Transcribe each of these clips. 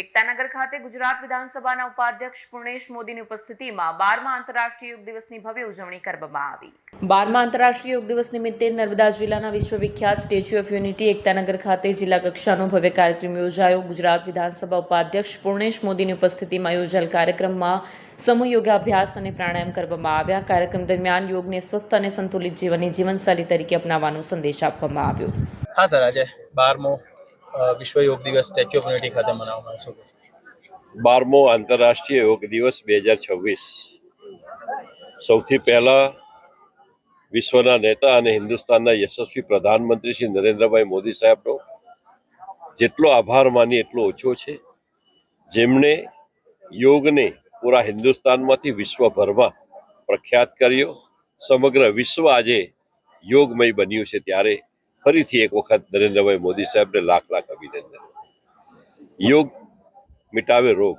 એકતાનગર ખાતે ગુજરાત વિધાનસભાના ઉપાધ્યક્ષ પૂર્ણેશ મોદીની ઉપસ્થિતિમાં 12મા આંતરરાષ્ટ્રીય યોગ દિવસની ભવ્ય ઉજવણી કરવામાં આવી। 12મા આંતરરાષ્ટ્રીય યોગ દિવસ નિમિત્તે નર્મદા જિલ્લાના વિશ્વવિખ્યાત સ્ટેચ્યુ ઓફ યુનિટી એકતાનગર ખાતે જિલ્લા કક્ષાનો ભવ્ય કાર્યક્રમ યોજાયો। ગુજરાત વિધાનસભા ઉપાધ્યક્ષ પૂર્ણેશ મોદીની ઉપસ્થિતિમાં યોજાયેલ કાર્યક્રમમાં સમૂહ યોગાભ્યાસ અને પ્રાણાયામ કરવામાં આવ્યા। કાર્યક્રમ દરમિયાન યોગને સ્વસ્થ અને સંતુલિત જીવનની જીવનશૈલી તરીકે અપનાવવાનો સંદેશ આપવામાં આવ્યો। हाँ सर, आज 12મો વિશ્વ યોગ દિવસ સ્ટેચ્યુ ઓફ યુનિટી ખાતે મનાવવામાં આવશે। 12મો આંતરરાષ્ટ્રીય યોગ દિવસ 2026 સૌથી પહેલા વિશ્વના નેતા અને હિન્દુસ્તાનના યશસ્વી પ્રધાનમંત્રી શ્રી નરેન્દ્રભાઈ મોદી સાહેબનો જેટલો આભાર માની એટલો ઓછો છે, જેમણે યોગને પૂરા હિન્દુસ્તાનમાંથી વિશ્વભરમાં પ્રખ્યાત કર્યો। સમગ્ર વિશ્વ આજે યોગમય બન્યું છે, ત્યારે ફરીથી એક વખત નરેન્દ્રભાઈ મોદી સાહેબને લાખ લાખ અભિનંદન। યોગ મિટાવે રોગ।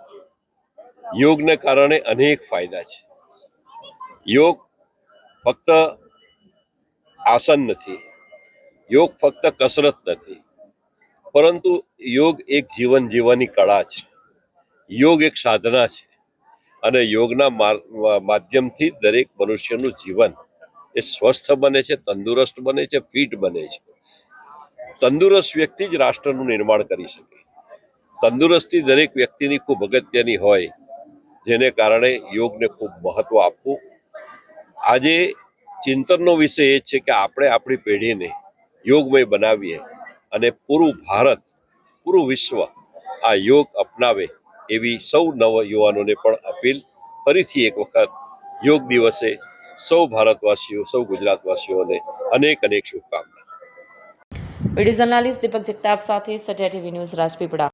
યોગને કારણે અનેક ફાયદા છે। યોગ ફક્ત આસન નથી, યોગ ફક્ત કસરત નથી, પરંતુ યોગ એક જીવન જીવવાની કળા છે। યોગ એક સાધના છે અને યોગના માધ્યમથી દરેક મનુષ્યનું જીવન એ સ્વસ્થ બને છે, તંદુરસ્ત બને છે, ફિટ બને છે। તંદુરસ્ત વ્યક્તિ જ રાષ્ટ્રનું નિર્માણ કરી શકે। તંદુરસ્તી દરેક વ્યક્તિની ખૂબ અગત્યની હોય, જેને કારણે યોગને ખૂબ મહત્વ આપવું। આજે ચિંતનનો વિષય એ છે કે આપણે આપણી પેઢીને યોગમય બનાવીએ અને પૂરું ભારત, પૂરું વિશ્વ આ યોગ અપનાવે એવી સૌ નવયુવાનોને પણ અપીલ। ફરીથી એક વખત યોગ દિવસે સૌ ભારતવાસીઓ, સૌ ગુજરાતવાસીઓને અનેક અનેક શુભકામના। વિડીયો જર્નાલિસ્ટ દીપક જગતાપ સાથે સત્યા ટીવી ન્યૂઝ રાજપીપળા।